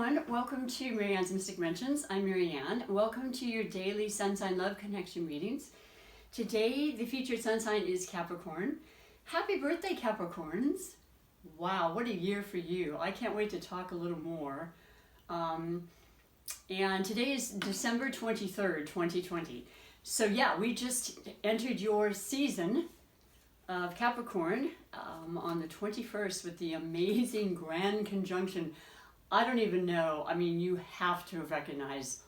everyone, welcome to MaryAnne's Mystic Mentions. I'm MaryAnne. Welcome to your daily Sun Sign Love Connection readings. Today, the featured sun sign is Capricorn. Happy birthday, Capricorns. Wow, what a year for you. I can't wait to talk a little more. And today is December 23rd, 2020. So yeah, we just entered your season of Capricorn on the 21st with the amazing grand conjunction. I don't even know, I mean, you have to recognize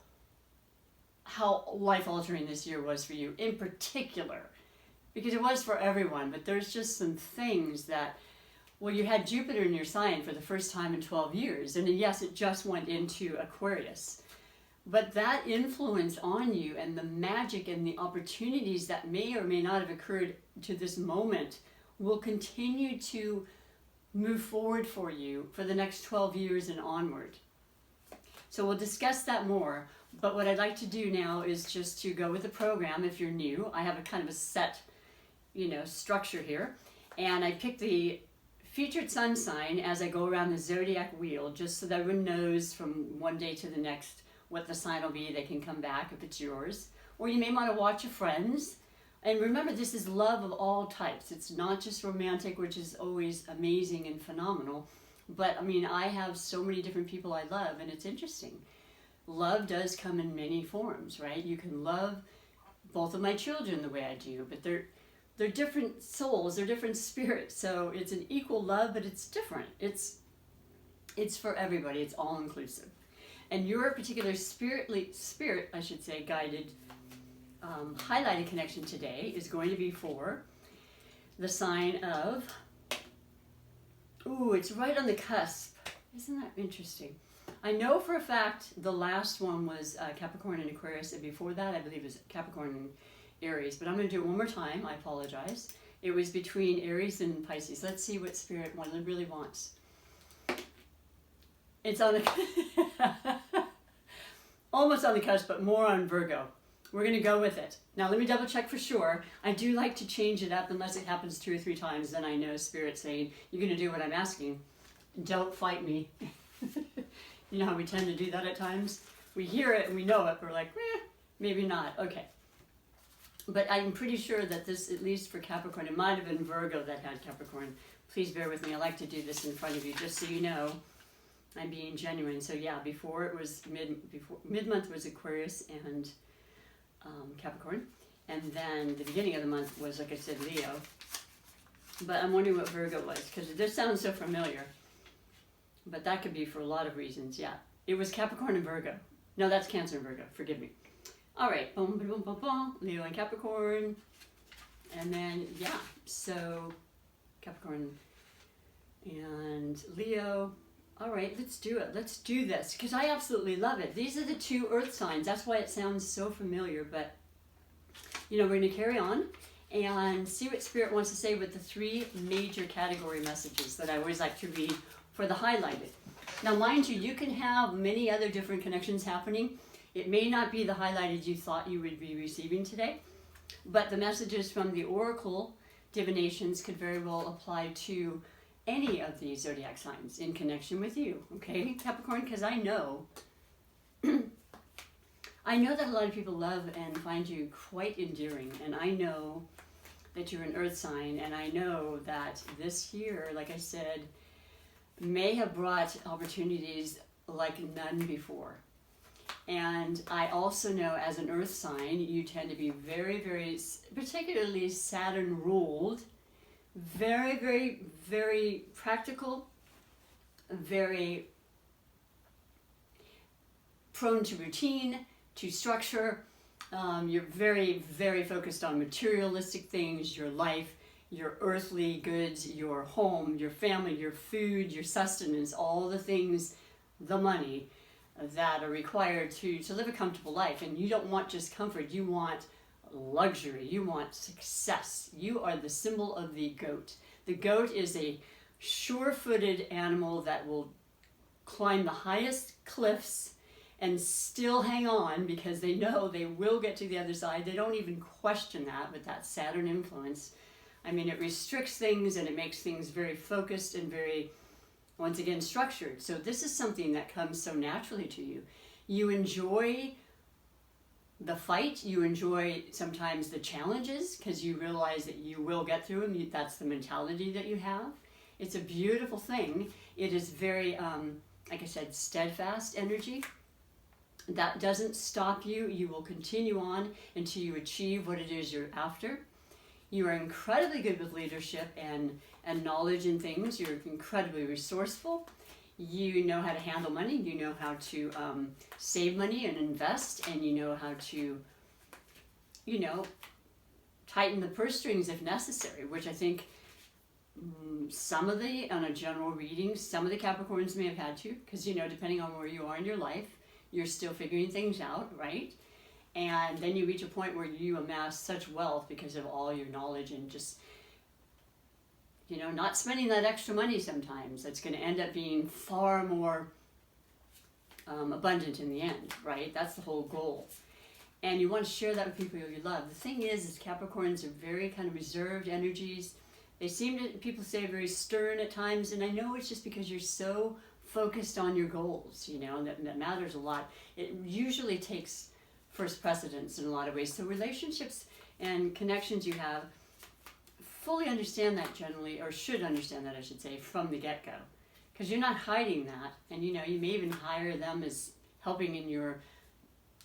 how life-altering this year was for you in particular, because it was for everyone, but there's just some things that, well, you had Jupiter in your sign for the first time in 12 years, and yes, it just went into Aquarius, but that influence on you and the magic and the opportunities that may or may not have occurred to this moment will continue to move forward for you for the next 12 years and onward. So we'll discuss that more, but what I'd like to do now is just to go with the program. If you're new, I have a kind of a set, structure here, and I picked the featured sun sign as I go around the zodiac wheel, just so that everyone knows from one day to the next what the sign will be. They can come back if it's yours, or you may want to watch your friends. And remember, this is love of all types. It's not just romantic, which is always amazing and phenomenal. But I mean, I have so many different people I love, and it's interesting. Love does come in many forms, right? You can love both of my children the way I do, but they're different souls, they're different spirits. So it's an equal love, but it's different. It's for everybody. It's all inclusive. And your particular guided highlighted connection today is going to be for the sign of, it's right on the cusp. Isn't that interesting? I know for a fact the last one was Capricorn and Aquarius, and before that I believe it was Capricorn and Aries, but I'm going to do it one more time. I apologize. It was between Aries and Pisces. Let's see what Spirit really wants. It's on the almost on the cusp, but more on Virgo. We're going to go with it. Now let me double check for sure. I do like to change it up unless it happens 2 or 3 times. Then I know Spirit's saying, you're going to do what I'm asking. Don't fight me. You know how we tend to do that at times? We hear it and we know it. We're like, maybe not. Okay. But I'm pretty sure that this, at least for Capricorn, it might have been Virgo that had Capricorn. Please bear with me. I like to do this in front of you just so you know I'm being genuine. So yeah, before it was mid-month was Aquarius and Capricorn, and then the beginning of the month was, like I said, Leo. But I'm wondering what Virgo was, because it does sound so familiar. But that could be for a lot of reasons. Yeah, it was Capricorn and Virgo. No, that's Cancer and Virgo. Forgive me. All right, boom, boom, boom, boom. Leo and Capricorn, and then yeah, so Capricorn and Leo. All right, let's do it. Let's do this, because I absolutely love it. These are the 2 earth signs. That's why it sounds so familiar. But, we're going to carry on and see what Spirit wants to say with the 3 major category messages that I always like to read for the highlighted. Now, mind you, you can have many other different connections happening. It may not be the highlighted you thought you would be receiving today, but the messages from the Oracle divinations could very well apply to any of these zodiac signs in connection with you, okay, Capricorn? Because I know that a lot of people love and find you quite endearing, and I know that you're an earth sign, and I know that this year, like I said, may have brought opportunities like none before. And I also know as an earth sign, you tend to be very, very, particularly Saturn ruled, very, very, very practical, very prone to routine, to structure. You're very, very focused on materialistic things, your life, your earthly goods, your home, your family, your food, your sustenance, all the things, the money that are required to live a comfortable life. And you don't want just comfort, you want luxury, you want success. You are the symbol of the goat. The goat is a sure-footed animal that will climb the highest cliffs and still hang on because they know they will get to the other side. They don't even question that with that Saturn influence. I mean, it restricts things and it makes things very focused and very once again, structured. So this is something that comes so naturally to you. You enjoy the fight, you enjoy sometimes the challenges because you realize that you will get through them. That's the mentality that you have. It's a beautiful thing. It is very, like I said, steadfast energy. That doesn't stop you. You will continue on until you achieve what it is you're after. You are incredibly good with leadership and knowledge in things. You're incredibly resourceful. You know how to handle money. You know how to save money and invest. And you know how to, you know, tighten the purse strings if necessary, which I think some of the, on a general reading, some of the Capricorns may have had to, because, you know, depending on where you are in your life, you're still figuring things out, right? And then you reach a point where you amass such wealth because of all your knowledge and just, you know, not spending that extra money sometimes. That's going to end up being far more abundant in the end, right? That's the whole goal. And you want to share that with people you love. The thing is Capricorns are very kind of reserved energies. They seem to, people say, very stern at times. And I know it's just because you're so focused on your goals, you know, that matters a lot. It usually takes first precedence in a lot of ways. So relationships and connections you have, fully understand that generally, or should understand that, I should say, from the get-go. Because you're not hiding that. And, you know, you may even hire them as helping in your,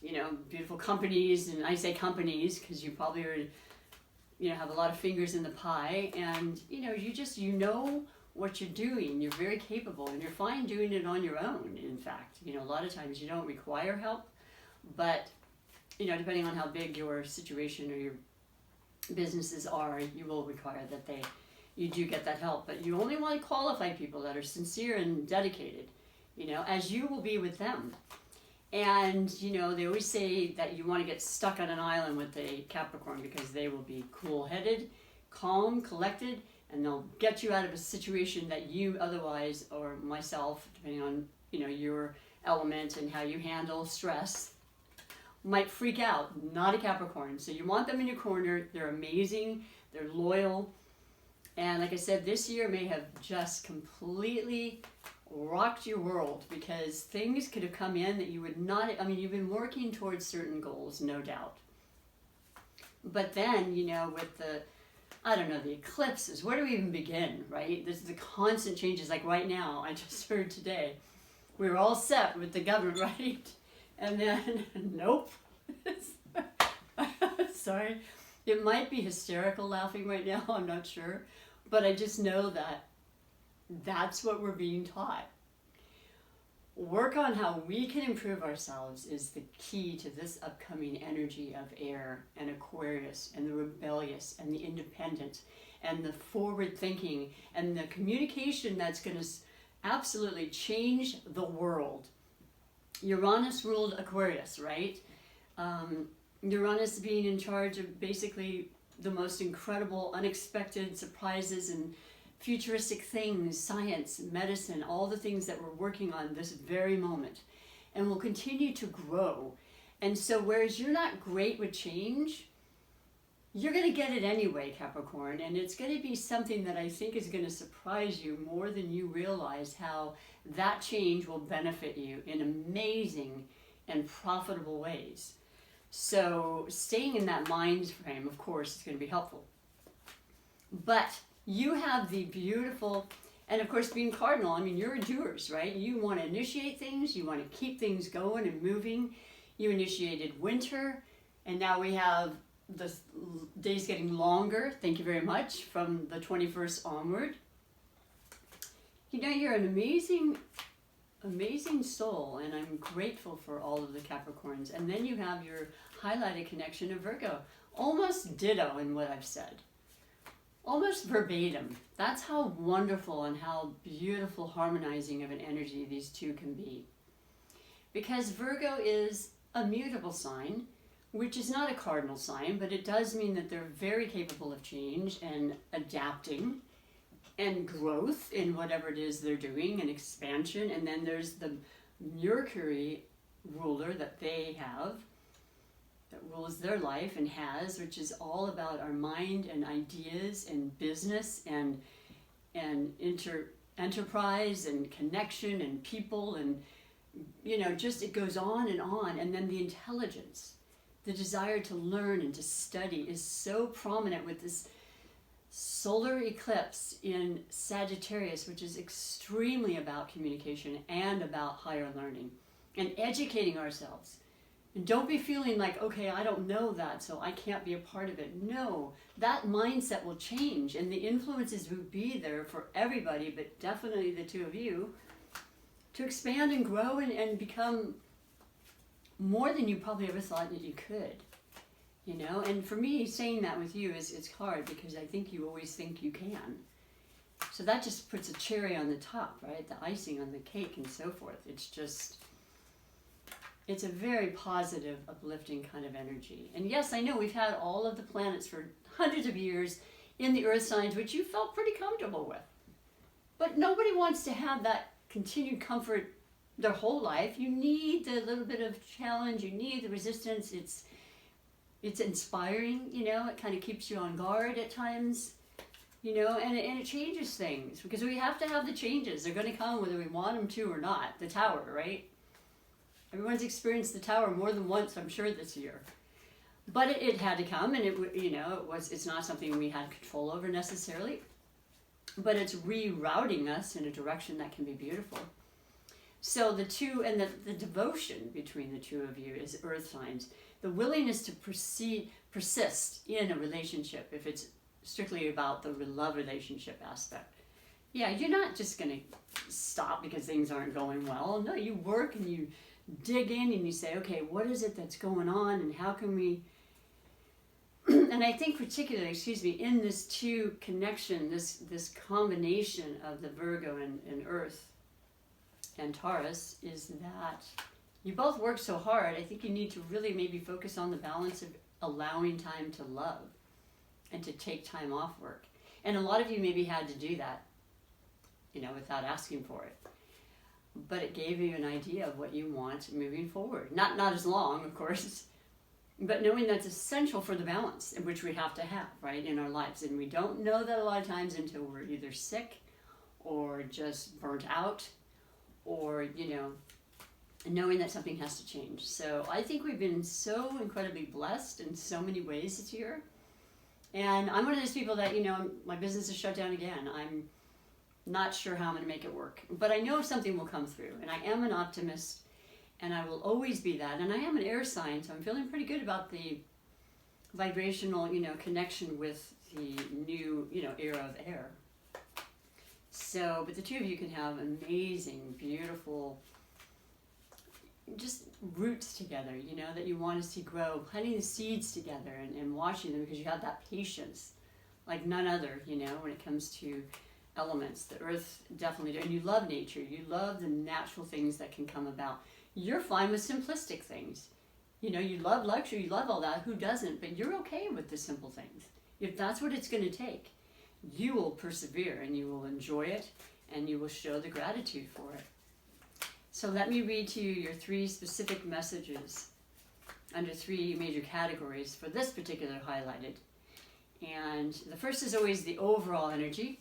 you know, beautiful companies. And I say companies because you probably are, you know, have a lot of fingers in the pie. And, you know, you know what you're doing. You're very capable. And you're fine doing it on your own, in fact. You know, a lot of times you don't require help. But, you know, depending on how big your situation or your businesses are, you will require that you do get that help. But you only want to qualify people that are sincere and dedicated, you know, as you will be with them. And, you know, they always say that you want to get stuck on an island with a Capricorn because they will be cool-headed, calm, collected, and they'll get you out of a situation that you otherwise, or myself, depending on, you know, your element and how you handle stress, might freak out. Not a Capricorn. So you want them in your corner. They're amazing. They're loyal. And like I said, this year may have just completely rocked your world because things could have come in that you would not, I mean, you've been working towards certain goals, no doubt. But then, you know, with the, I don't know, the eclipses, where do we even begin, right? This is the constant changes. Like right now, I just heard today, we were all set with the government, right? And then, nope. Sorry. It might be hysterical laughing right now, I'm not sure. But I just know that that's what we're being taught. Work on how we can improve ourselves is the key to this upcoming energy of air and Aquarius and the rebellious and the independent and the forward thinking and the communication that's going to absolutely change the world. Uranus ruled Aquarius, right? Uranus being in charge of basically the most incredible, unexpected surprises and futuristic things, science, medicine, all the things that we're working on this very moment. And will continue to grow. And so whereas you're not great with change, you're going to get it anyway, Capricorn. And it's going to be something that I think is going to surprise you more than you realize how that change will benefit you in amazing and profitable ways. So staying in that mind frame, of course, is going to be helpful. But you have the beautiful, and of course being cardinal, I mean, you're a doers, right? You want to initiate things, you want to keep things going and moving. You initiated winter, and now we have the days getting longer, thank you very much, from the 21st onward. You know, you're an amazing soul, and I'm grateful for all of the Capricorns. And then you have your highlighted connection of Virgo. Almost ditto in what I've said. Almost verbatim. That's how wonderful and how beautiful harmonizing of an energy these two can be. Because Virgo is a mutable sign, which is not a cardinal sign, but it does mean that they're very capable of change and adapting and growth in whatever it is they're doing, and expansion. And then there's the Mercury ruler that they have, that rules their life and has, which is all about our mind and ideas and business and enterprise and connection and people and, you know, just it goes on. And then the intelligence, the desire to learn and to study is so prominent with this solar eclipse in Sagittarius, which is extremely about communication and about higher learning and educating ourselves. And don't be feeling like, okay, I don't know that, so I can't be a part of it. No, that mindset will change, and the influences will be there for everybody, but definitely the two of you, to expand and grow and become more than you probably ever thought that you could. You know, and for me, saying that with you it's hard because I think you always think you can. So that just puts a cherry on the top, right? The icing on the cake and so forth. It's just, it's a very positive, uplifting kind of energy. And yes, I know we've had all of the planets for hundreds of years in the earth signs, which you felt pretty comfortable with. But nobody wants to have that continued comfort their whole life. You need the little bit of challenge, you need the resistance. It's inspiring, you know, it kind of keeps you on guard at times, you know, and it changes things because we have to have the changes. They're going to come whether we want them to or not. The tower, right? Everyone's experienced the tower more than once, I'm sure, this year. But it had to come, and it's not something we had control over necessarily, but it's rerouting us in a direction that can be beautiful. So the two, and the devotion between the two of you is earth signs. The willingness to persist in a relationship, if it's strictly about the love relationship aspect. Yeah, you're not just going to stop because things aren't going well. No, you work and you dig in and you say, okay, what is it that's going on and how can we... And I think particularly, in this two connection, this combination of the Virgo and Earth and Taurus is that you both work so hard. I think you need to really maybe focus on the balance of allowing time to love and to take time off work. And a lot of you maybe had to do that, you know, without asking for it. But it gave you an idea of what you want moving forward. Not as long, of course, but knowing that's essential for the balance, which we have to have, right, in our lives. And we don't know that a lot of times until we're either sick or just burnt out or, you know, knowing that something has to change. So I think we've been so incredibly blessed in so many ways this year. And I'm one of those people that, you know, my business is shut down again. I'm not sure how I'm going to make it work. But I know something will come through. And I am an optimist. And I will always be that. And I am an air sign, so I'm feeling pretty good about the vibrational, you know, connection with the new, you know, era of air. So, but the two of you can have amazing, beautiful, just roots together, you know, that you want to see grow, planting the seeds together and watching them because you have that patience like none other, you know, when it comes to elements. The earth definitely, and you love nature, you love the natural things that can come about. You're fine with simplistic things. You know, you love luxury, you love all that, who doesn't? But you're okay with the simple things. If that's what it's going to take, you will persevere and you will enjoy it and you will show the gratitude for it. So let me read to you your 3 specific messages under 3 major categories for this particular highlighted. And the first is always the overall energy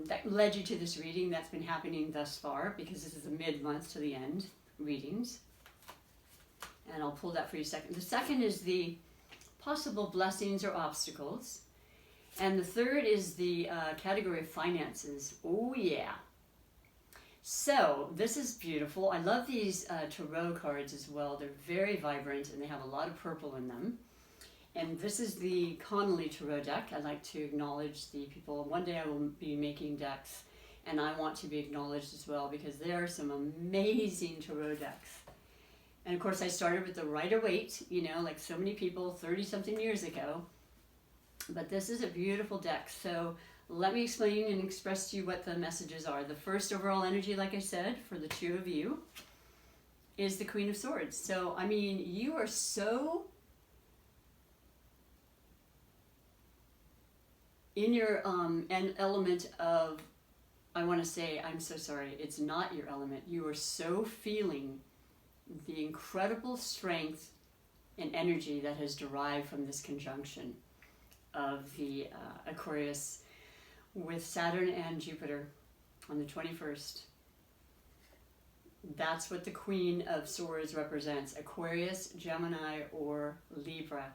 that led you to this reading that's been happening thus far, because this is the mid-month to the end readings. And I'll pull that for you a second. The second is the possible blessings or obstacles. And the third is the category of finances. Oh yeah. So this is beautiful. I love these tarot cards as well. They're very vibrant and they have a lot of purple in them. And this is the Connolly Tarot deck. I'd like to acknowledge the people. One day I will be making decks and I want to be acknowledged as well because there are some amazing tarot decks. And of course I started with the Rider-Waite, you know, like so many people 30-something years ago. But this is a beautiful deck. So let me explain and express to you what the messages are. The first overall energy, like I said, for the two of you is the Queen of Swords. So, I mean, you are so in your an element of, I want to say, I'm so sorry, it's not your element. You are so feeling the incredible strength and energy that has derived from this conjunction of the Aquarius with Saturn and Jupiter on the 21st. That's what the Queen of Swords represents, Aquarius, Gemini, or Libra.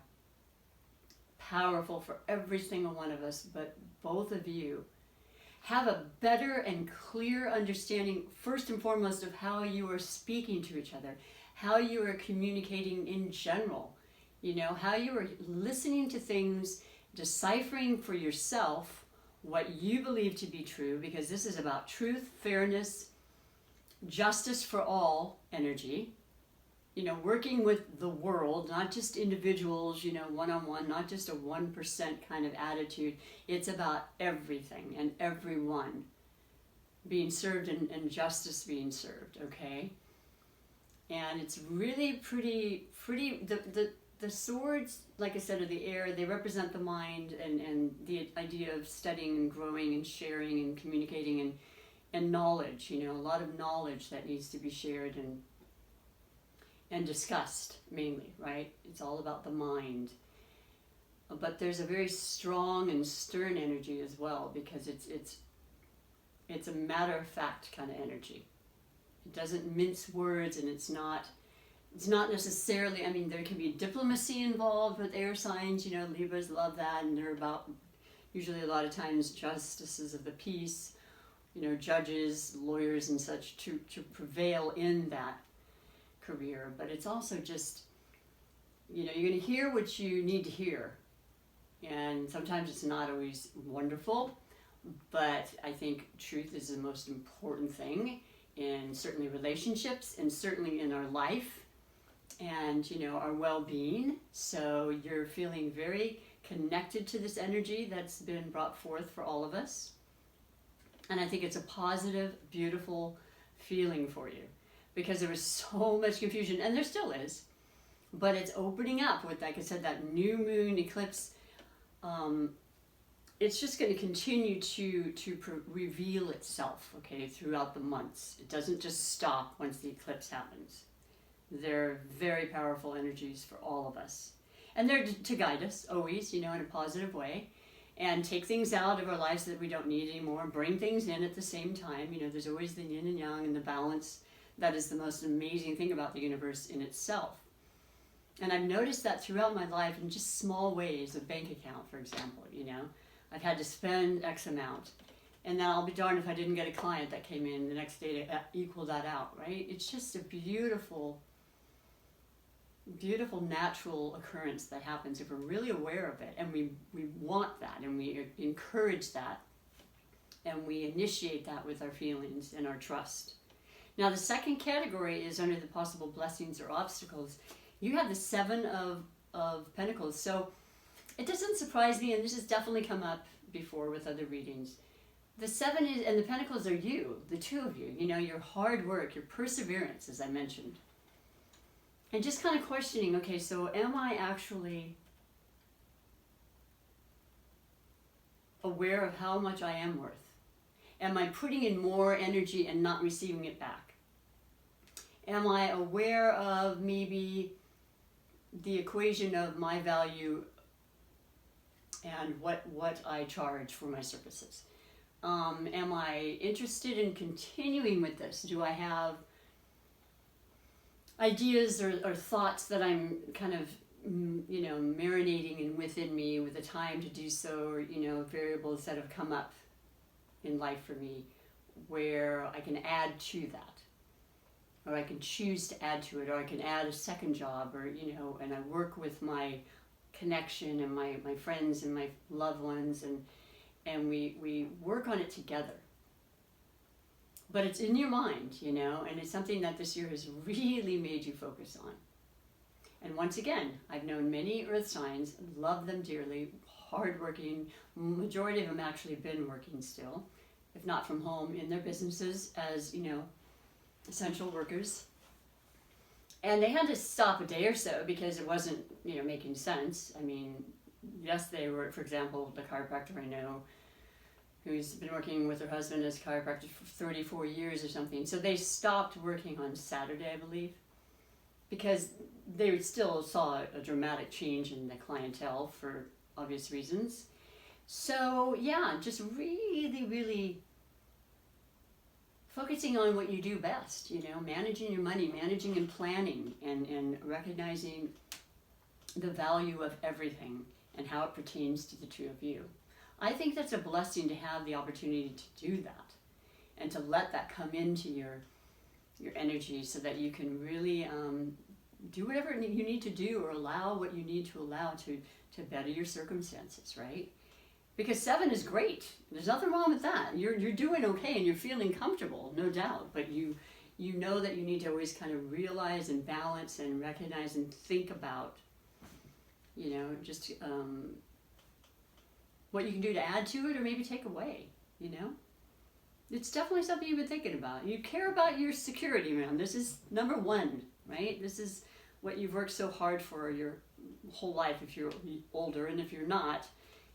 Powerful for every single one of us, but both of you have a better and clear understanding, first and foremost, of how you are speaking to each other, how you are communicating in general, you know, how you are listening to things, deciphering for yourself what you believe to be true, because this is about truth, fairness, justice for all energy, you know, working with the world, not just individuals, you know, one-on-one, not just a 1% kind of attitude. It's about everything and everyone being served and justice being served, okay? And it's really pretty, the swords, like I said, are the air. They represent the mind and the idea of studying and growing and sharing and communicating and knowledge, you know, a lot of knowledge that needs to be shared and discussed, mainly, right? It's all about the mind. But there's a very strong and stern energy as well, because it's a matter-of-fact kind of energy. It doesn't mince words, and it's not necessarily, I mean, there can be diplomacy involved with air signs, you know, Libras love that, and they're about, usually a lot of times, justices of the peace, you know, judges, lawyers and such, to prevail in that career. But it's also just, you know, you're going to hear what you need to hear. And sometimes it's not always wonderful, but I think truth is the most important thing in certainly relationships and certainly in our life and, you know, our well-being. So you're feeling very connected to this energy that's been brought forth for all of us. And I think it's a positive, beautiful feeling for you, because there was so much confusion, and there still is, but it's opening up with, like I said, that new moon eclipse. It's just going to continue to reveal itself, okay, throughout the months. It doesn't just stop once the eclipse happens. They're very powerful energies for all of us. And they're to guide us always, you know, in a positive way, and take things out of our lives that we don't need anymore, bring things in at the same time. You know, there's always the yin and yang and the balance. That is the most amazing thing about the universe in itself. And I've noticed that throughout my life in just small ways. A bank account, for example, you know, I've had to spend X amount, and then I'll be darned if I didn't get a client that came in the next day to equal that out, right? It's just a beautiful, beautiful natural occurrence that happens if we're really aware of it, and we want that, and we encourage that, and we initiate that with our feelings and our trust. Now the second category is under the possible blessings or obstacles. You have the Seven of Pentacles. So it doesn't surprise me, and this has definitely come up before with other readings. The Seven is, and the Pentacles are you, the two of you. You know, your hard work, your perseverance, as I mentioned. And just kind of questioning, okay, so am I actually aware of how much I am worth? Am I putting in more energy and not receiving it back? Am I aware of maybe the equation of my value and what I charge for my services? Am I interested in continuing with this? Do I have ideas or thoughts that I'm kind of, you know, marinating in within me with the time to do so, or, you know, variables that have come up in life for me where I can add to that, or I can choose to add to it, or I can add a second job, or, you know, and I work with my connection and my friends and my loved ones, and we work on it together. But it's in your mind, you know, and it's something that this year has really made you focus on. And once again, I've known many earth signs, love them dearly, hardworking. Majority of them actually been working still, if not from home, in their businesses as, you know, essential workers. And they had to stop a day or so because it wasn't, you know, making sense. I mean, yes, they were, for example, the chiropractor I know, who's been working with her husband as a chiropractor for 34 years or something. So they stopped working on Saturday, I believe, because they still saw a dramatic change in the clientele for obvious reasons. So yeah, just really, really focusing on what you do best, you know, managing your money, managing and planning, and recognizing the value of everything and how it pertains to the two of you. I think that's a blessing to have the opportunity to do that and to let that come into your energy so that you can really do whatever you need to do, or allow what you need to allow to better your circumstances, right? Because 7 is great. There's nothing wrong with that. You're doing okay and you're feeling comfortable, no doubt. But you know that you need to always kind of realize and balance and recognize and think about, you know, just what you can do to add to it or maybe take away, you know? It's definitely something you've been thinking about. You care about your security, man. This is number 1, right? This is what you've worked so hard for your whole life if you're older, and if you're not,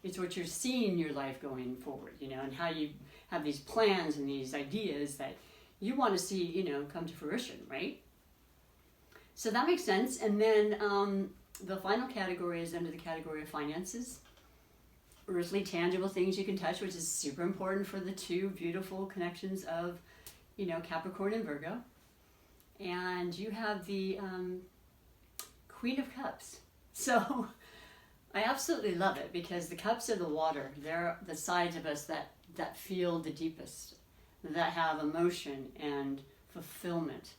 it's what you're seeing your life going forward, you know, and how you have these plans and these ideas that you want to see, you know, come to fruition, right? So that makes sense. And then the final category is under the category of finances. Earthly, tangible things you can touch, which is super important for the two beautiful connections of, you know, Capricorn and Virgo. And you have the Queen of Cups. So I absolutely love it, because the cups are the water. They're the sides of us that feel the deepest, that have emotion and fulfillment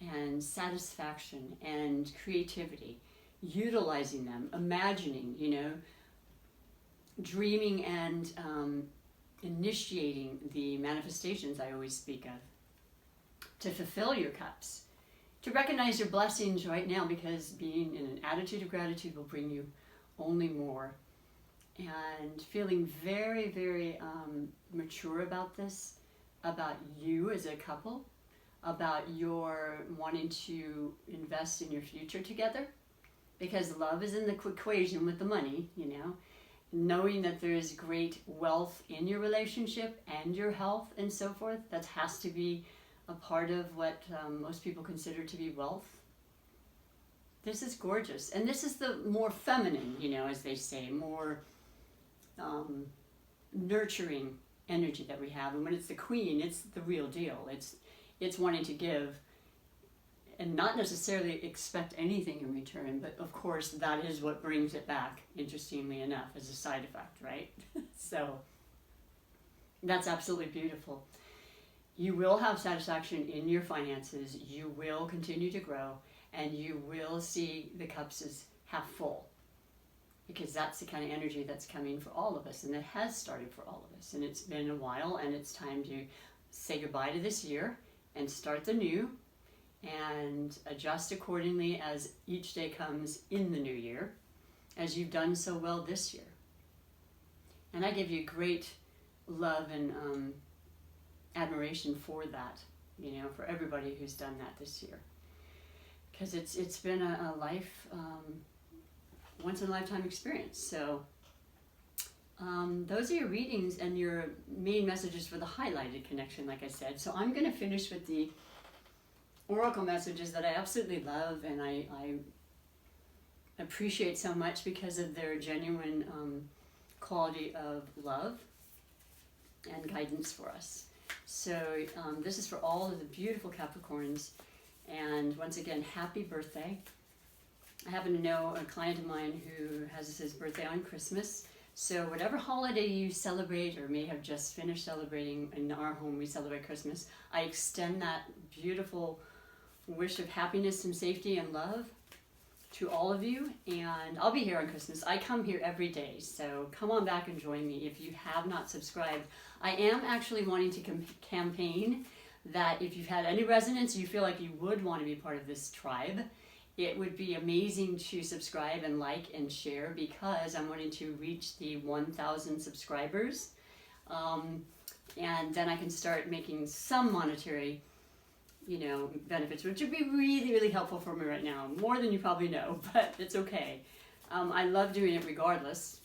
and satisfaction and creativity, utilizing them, imagining, you know, dreaming and initiating the manifestations I always speak of, to fulfill your cups, to recognize your blessings right now, because being in an attitude of gratitude will bring you only more, and feeling very, very mature about this, about you as a couple, about your wanting to invest in your future together, because love is in the equation with the money, you know, knowing that there is great wealth in your relationship and your health and so forth. That has to be a part of what most people consider to be wealth. This is gorgeous. And this is the more feminine, you know, as they say, more nurturing energy that we have. And when it's the Queen, it's the real deal. It's wanting to give and not necessarily expect anything in return, but of course that is what brings it back, interestingly enough, as a side effect, right? So that's absolutely beautiful. You will have satisfaction in your finances, you will continue to grow, and you will see the cups as half full, because that's the kind of energy that's coming for all of us, and it has started for all of us, and it's been a while, and it's time to say goodbye to this year and start the new, and adjust accordingly as each day comes in the new year, as you've done so well this year. And I give you great love and admiration for that, you know, for everybody who's done that this year, because it's been a life, once in a lifetime experience. So those are your readings and your main messages for the highlighted connection, like I said. So I'm going to finish with the oracle messages that I absolutely love and I appreciate so much because of their genuine quality of love and guidance for us. So this is for all of the beautiful Capricorns, and once again, happy birthday. I happen to know a client of mine who has his birthday on Christmas, so whatever holiday you celebrate or may have just finished celebrating, in our home we celebrate Christmas, I extend that beautiful wish of happiness and safety and love to all of you. And I'll be here on Christmas. I come here every day, so come on back and join me if you have not subscribed. I am actually wanting to campaign that if you've had any resonance, you feel like you would want to be part of this tribe, it would be amazing to subscribe and like and share, because I'm wanting to reach the 1,000 subscribers, and then I can start making some monetary, you know, benefits, which would be really, really helpful for me right now, more than you probably know, but it's okay. I love doing it regardless,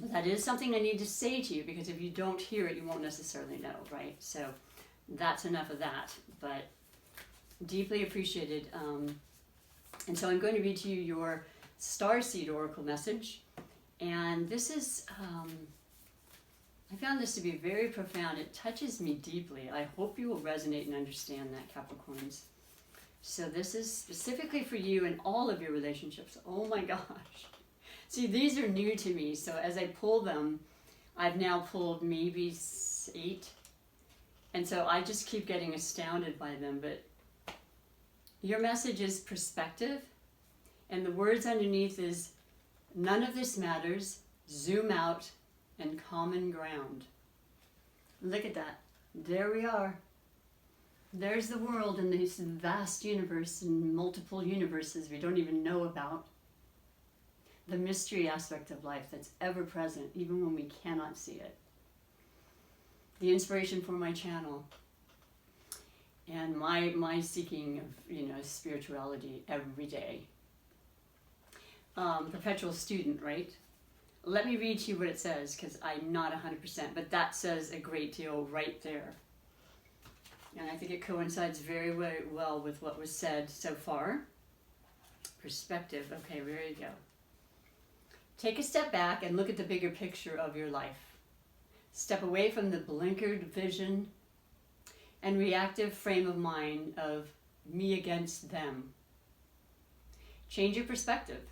but that is something I need to say to you, because if you don't hear it, you won't necessarily know, right? So that's enough of that, but deeply appreciated. And so I'm going to read to you your Starseed Oracle message, and this is I found this to be very profound. It touches me deeply. I hope you will resonate and understand that, Capricorns. So this is specifically for you in all of your relationships. Oh my gosh. See, these are new to me. So as I pull them, I've now pulled maybe 8. And so I just keep getting astounded by them. But your message is perspective. And the words underneath is, none of this matters, zoom out, and common ground. Look at that. There we are. There's the world in this vast universe and multiple universes we don't even know about. The mystery aspect of life that's ever present, even when we cannot see it. The inspiration for my channel. And my seeking of, spirituality every day. Perpetual student, right? Let me read to you what it says, because I'm not 100%, but that says a great deal right there. And I think it coincides very, very well with what was said so far. Perspective. Okay, there you go. Take a step back and look at the bigger picture of your life. Step away from the blinkered vision and reactive frame of mind of me against them. Change your perspective.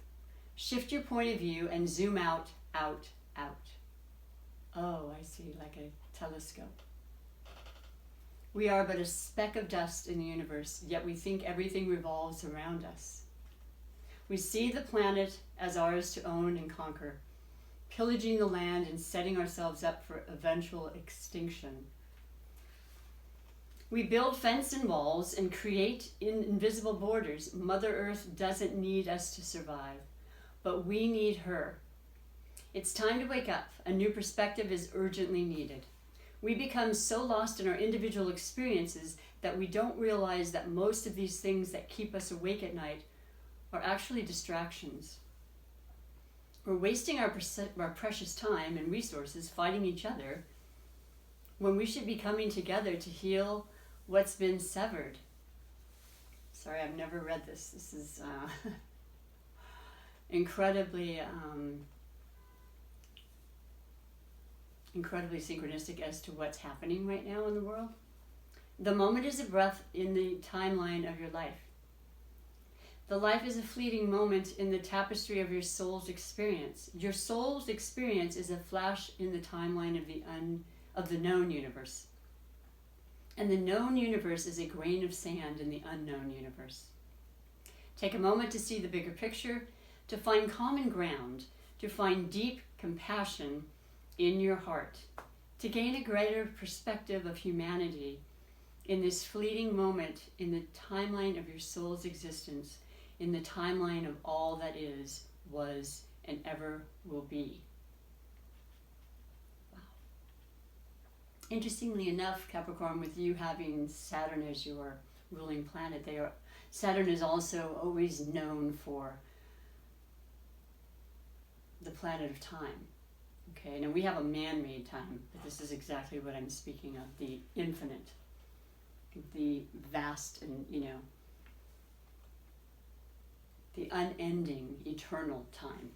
Shift your point of view and zoom out, out, out. Oh, I see, like a telescope. We are but a speck of dust in the universe, yet we think everything revolves around us. We see the planet as ours to own and conquer, pillaging the land and setting ourselves up for eventual extinction. We build fence and walls and create invisible borders. Mother Earth doesn't need us to survive, but we need her. It's time to wake up. A new perspective is urgently needed. We become so lost in our individual experiences that we don't realize that most of these things that keep us awake at night are actually distractions. We're wasting our precious time and resources fighting each other when we should be coming together to heal what's been severed. Sorry, I've never read this. This is incredibly synchronistic as to what's happening right now in the world. The moment is a breath in the timeline of your life. The life is a fleeting moment in the tapestry of your soul's experience. Your soul's experience is a flash in the timeline of the known universe. And the known universe is a grain of sand in the unknown universe. Take a moment to see the bigger picture, to find common ground, to find deep compassion in your heart, to gain a greater perspective of humanity in this fleeting moment in the timeline of your soul's existence, in the timeline of all that is, was, and ever will be. Wow. Interestingly enough, Capricorn, with you having Saturn as your ruling planet, Saturn is also always known for the planet of time. Okay, now we have a man-made time, but this is exactly what I'm speaking of, the infinite, the vast and, the unending, eternal time.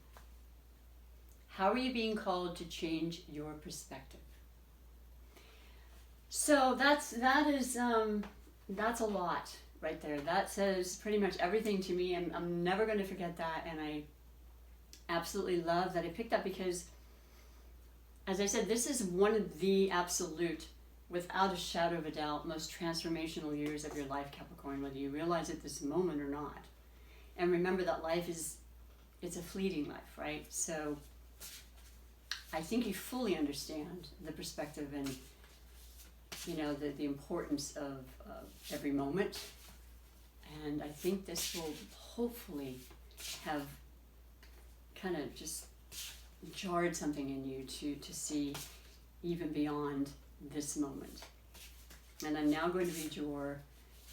How are you being called to change your perspective? So that's a lot right there. That says pretty much everything to me, and I'm never going to forget that, and I absolutely love that I picked up because, as I said, this is one of the absolute, without a shadow of a doubt, most transformational years of your life, Capricorn, whether you realize it this moment or not. And remember that life it's a fleeting life, right? So I think you fully understand the perspective and, the importance of every moment. And I think this will hopefully have kind of just jarred something in you to see even beyond this moment. And I'm now going to read your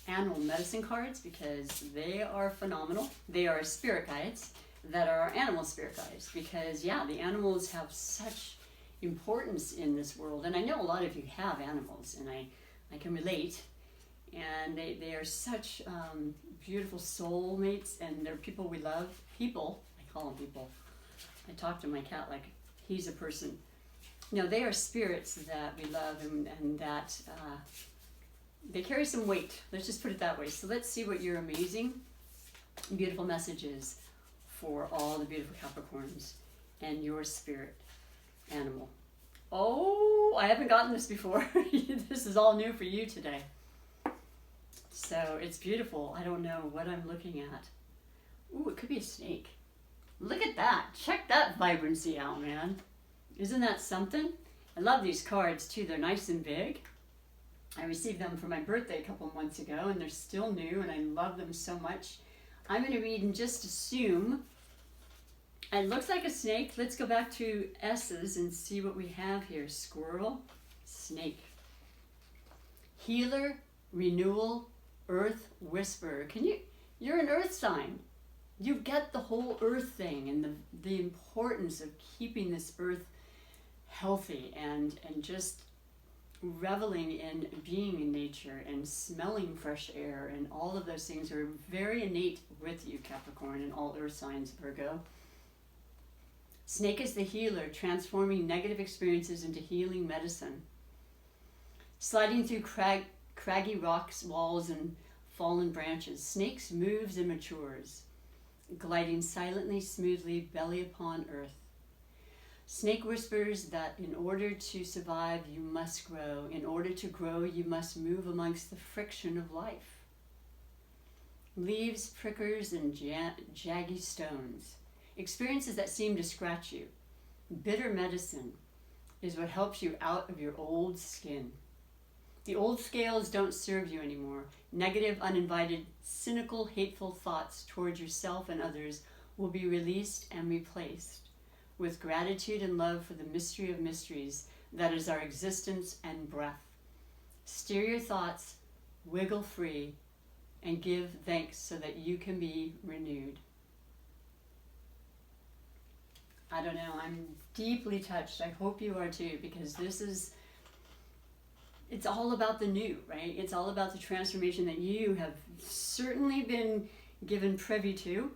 animal medicine cards because they are phenomenal. They are spirit guides that are our animal spirit guides because, the animals have such importance in this world. And I know a lot of you have animals, and I can relate. And they are such beautiful soulmates, and they're people we love. People, I call them people. I talk to my cat like he's a person. No, they are spirits that we love, and that they carry some weight. Let's just put it that way. So let's see what your amazing, beautiful message is for all the beautiful Capricorns and your spirit animal. Oh, I haven't gotten this before. This is all new for you today. So it's beautiful. I don't know what I'm looking at. Ooh, it could be a snake. Look at that. Check that vibrancy out, man. Isn't that something? I love these cards too. They're nice and big. I received them for my birthday a couple of months ago, and they're still new, and I love them so much. I'm going to read and just assume. It looks like a snake. Let's go back to S's and see what we have here. Squirrel, snake. Healer, renewal, earth whisperer. You're an earth sign. You get the whole earth thing and the importance of keeping this earth healthy and just reveling in being in nature and smelling fresh air, and all of those things are very innate with you, Capricorn, and all earth signs, Virgo. Snake is the healer, transforming negative experiences into healing medicine. Sliding through craggy rocks, walls, and fallen branches, snakes moves and matures, gliding silently, smoothly, belly upon earth. Snake whispers that in order to survive, you must grow. In order to grow, you must move amongst the friction of life. Leaves, prickers, and jaggy stones. Experiences that seem to scratch you. Bitter medicine is what helps you out of your old skin. The old scales don't serve you anymore. Negative, uninvited, cynical, hateful thoughts towards yourself and others will be released and replaced with gratitude and love for the mystery of mysteries that is our existence and breath. Steer your thoughts, wiggle free, and give thanks so that you can be renewed. I don't know, I'm deeply touched. I hope you are too, because it's all about the new, right? It's all about the transformation that you have certainly been given privy to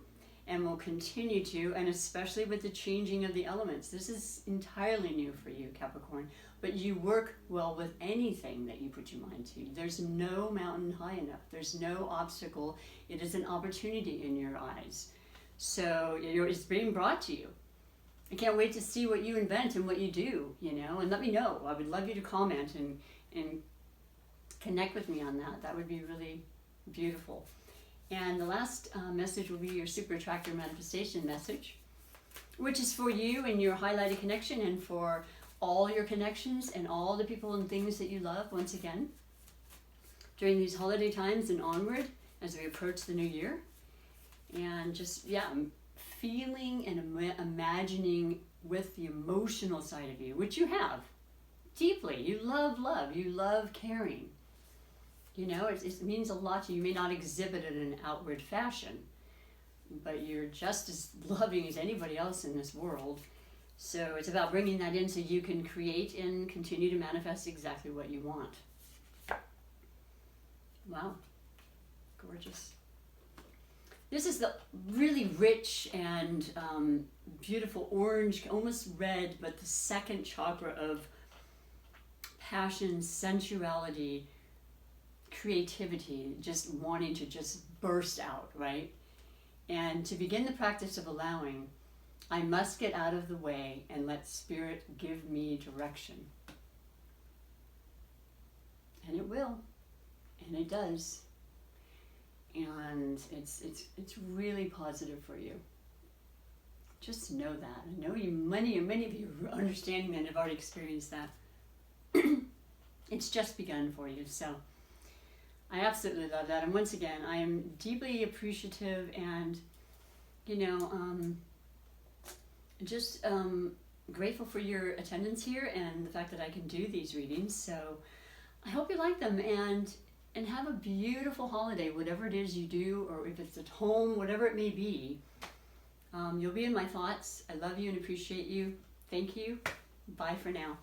and will continue to, and especially with the changing of the elements. This is entirely new for you, Capricorn, but you work well with anything that you put your mind to. There's no mountain high enough. There's no obstacle. It is an opportunity in your eyes. So it's being brought to you. I can't wait to see what you invent and what you do, and let me know. I would love you to comment and connect with me on that. That would be really beautiful. And the last message will be your super attractor manifestation message, which is for you and your highlighted connection, and for all your connections and all the people and things that you love, once again, during these holiday times and onward as we approach the new year. And just, I'm feeling and imagining with the emotional side of you, which you have deeply. You love love. You love caring. It means a lot to you. You may not exhibit it in an outward fashion, but you're just as loving as anybody else in this world. So it's about bringing that in so you can create and continue to manifest exactly what you want. Wow. Gorgeous. This is the really rich and beautiful orange, almost red, but the second chakra of passion, sensuality, creativity, just wanting to just burst out, right? And to begin the practice of allowing, I must get out of the way and let Spirit give me direction. And it will, and it does. And it's really positive for you. Just know that. I know many of you are understanding that and have already experienced that. It's just begun for you. So I absolutely love that. And once again, I am deeply appreciative and, just grateful for your attendance here and the fact that I can do these readings. So I hope you like them, and have a beautiful holiday, whatever it is you do, or if it's at home, whatever it may be. You'll be in my thoughts. I love you and appreciate you. Thank you. Bye for now.